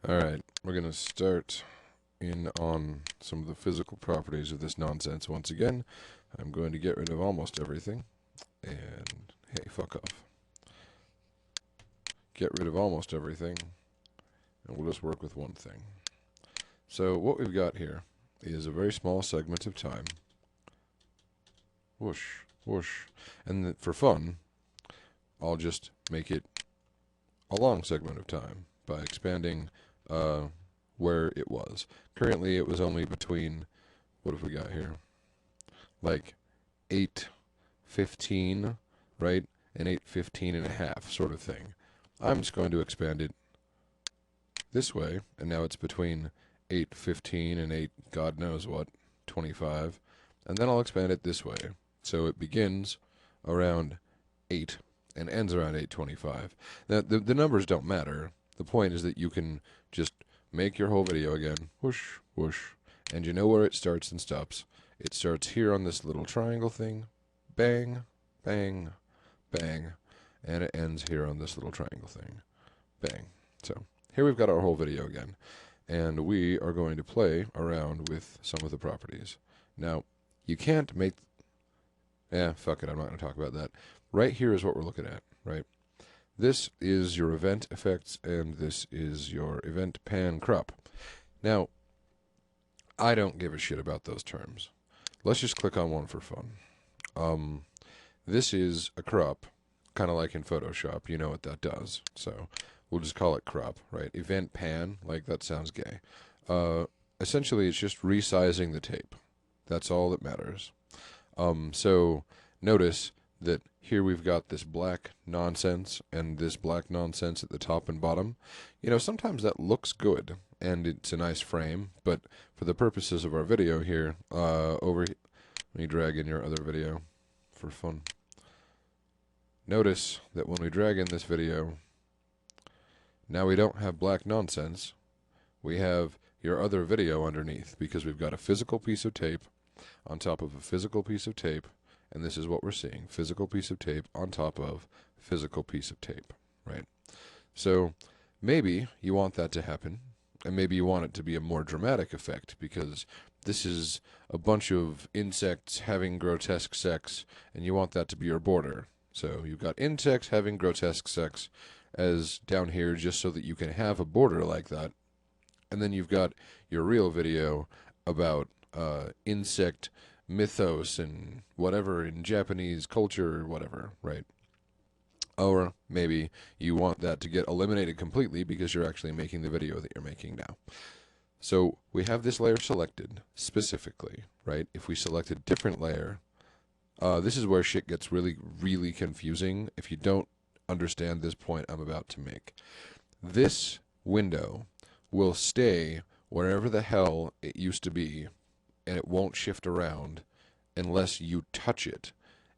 Alright, we're going to start in on some of the physical properties of this nonsense once again. I'm going to get rid of almost everything. And, hey, fuck off. Get rid of almost everything. And we'll just work with one thing. So what we've got here is a very small segment of time. Whoosh, whoosh. And for fun, I'll just make it a long segment of time by expanding where it was. Currently, it was only between, what have we got here? Like 8:15, right? And 8:15 and a half, sort of thing. I'm just going to expand it this way, and now it's between 8:15 and 8, God knows what, 25. And then I'll expand it this way. So it begins around 8 and ends around 8:25. Now, the numbers don't matter. The point is that you can just make your whole video again, whoosh, whoosh, and you know where it starts and stops. It starts here on this little triangle thing, bang, bang, bang, and it ends here on this little triangle thing, bang. So here we've got our whole video again, and we are going to play around with some of the properties. Now, you can't make... fuck it, I'm not going to talk about that. Right here is what we're looking at, right? This is your event effects, and this is your event pan crop. Now, I don't give a shit about those terms. Let's just click on one for fun. This is a crop, kind of like in Photoshop. You know what that does. So we'll just call it crop, right? Event pan, like that sounds gay. Essentially, it's just resizing the tape. That's all that matters. So notice that here we've got this black nonsense and this black nonsense at the top and bottom. You know, sometimes that looks good and it's a nice frame, but for the purposes of our video here, let me drag in your other video for fun. Notice that when we drag in this video, now we don't have black nonsense. We have your other video underneath because we've got a physical piece of tape on top of a physical piece of tape. And this is what we're seeing. Physical piece of tape on top of physical piece of tape, right? So maybe you want that to happen, and maybe you want it to be a more dramatic effect because this is a bunch of insects having grotesque sex, and you want that to be your border. So you've got insects having grotesque sex as down here just so that you can have a border like that. And then you've got your real video about insect mythos and whatever in Japanese culture or whatever, right? Or maybe you want that to get eliminated completely because you're actually making the video that you're making now. So we have this layer selected specifically, right? If we select a different layer, this is where shit gets really, really confusing if you don't understand this point I'm about to make. This window will stay wherever the hell it used to be, and it won't shift around unless you touch it.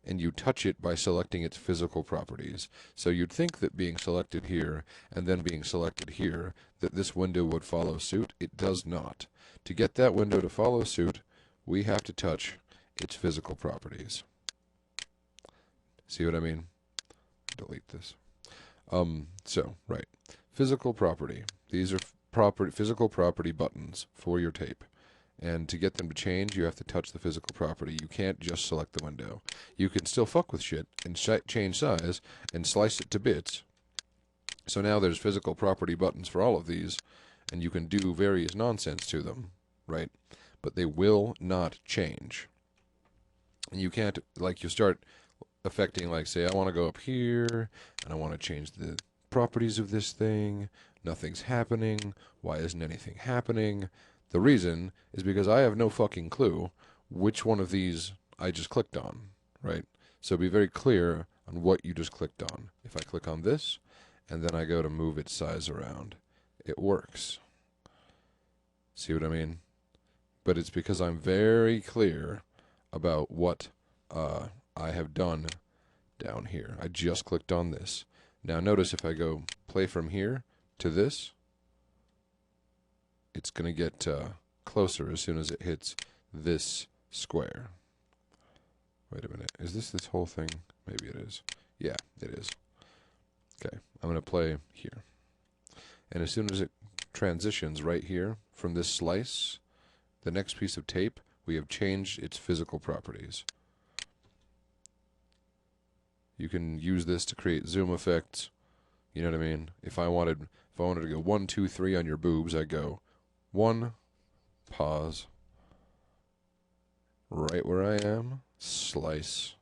And you touch it by selecting its physical properties. So you'd think that being selected here and then being selected here, that this window would follow suit. It does not. To get that window to follow suit, we have to touch its physical properties. See what I mean? Delete this. Right. Physical property. These are physical property buttons for your tape. And to get them to change, you have to touch the physical property. You can't just select the window. You can still fuck with shit and change size and slice it to bits. So now there's physical property buttons for all of these, and you can do various nonsense to them, right? But they will not change. And you can't, like, you start affecting, like, say, I want to go up here, and I want to change the properties of this thing. Nothing's happening. Why isn't anything happening? The reason is because I have no fucking clue which one of these I just clicked on, right? So be very clear on what you just clicked on. If I click on this, and then I go to move its size around, it works. See what I mean? But it's because I'm very clear about what I have done down here. I just clicked on this. Now notice if I go play from here to this, it's going to get closer as soon as it hits this square. Wait a minute. Is this whole thing? Maybe it is. Yeah, it is. Okay. I'm going to play here. And as soon as it transitions right here from this slice, the next piece of tape, we have changed its physical properties. You can use this to create zoom effects. You know what I mean? If I wanted to go 1, 2, 3 on your boobs, I go 1, pause, right where I am, slice,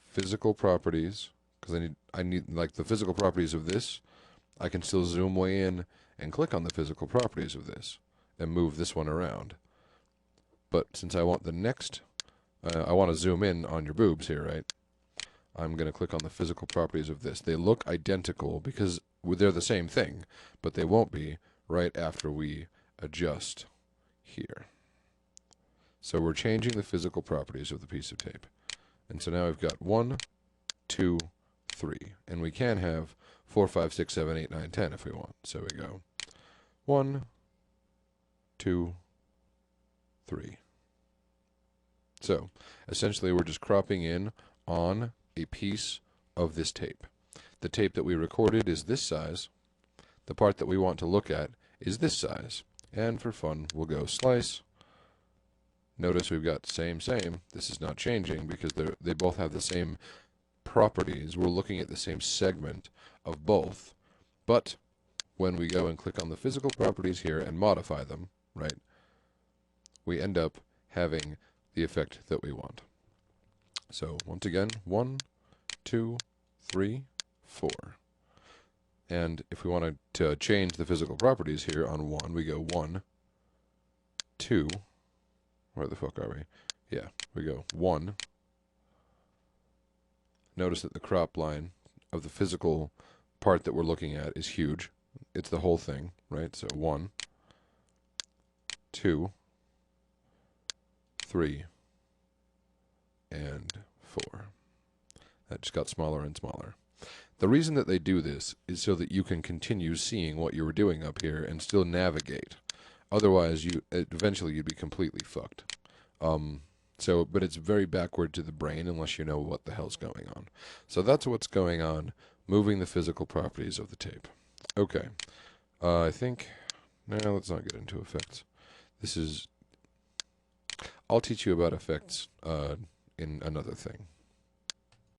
physical properties, because I need like the physical properties of this. I can still zoom way in and click on the physical properties of this and move this one around. But since I want the next, I want to zoom in on your boobs here, right? I'm going to click on the physical properties of this. They look identical because they're the same thing, but they won't be right after we adjust here. So we're changing the physical properties of the piece of tape. And so now we've got 1, 2, 3. And we can have 4, 5, 6, 7, 8, 9, 10 if we want. So we go 1, 2, 3. So essentially we're just cropping in on a piece of this tape. The tape that we recorded is this size. The part that we want to look at is this size. And for fun, we'll go slice. Notice we've got same. This is not changing because they both have the same properties. We're looking at the same segment of both. But when we go and click on the physical properties here and modify them, right, we end up having the effect that we want. So once again, 1, 2, 3, 4. And if we wanted to change the physical properties here on 1, we go 1, 2, where the fuck are we? Yeah, we go 1. Notice that the crop line of the physical part that we're looking at is huge. It's the whole thing, right? So 1, 2, 3, and 4. That just got smaller and smaller. The reason that they do this is so that you can continue seeing what you were doing up here and still navigate. Otherwise, eventually you'd be completely fucked. But it's very backward to the brain unless you know what the hell's going on. So that's what's going on, moving the physical properties of the tape. Okay. I think... No, let's not get into effects. I'll teach you about effects in another thing.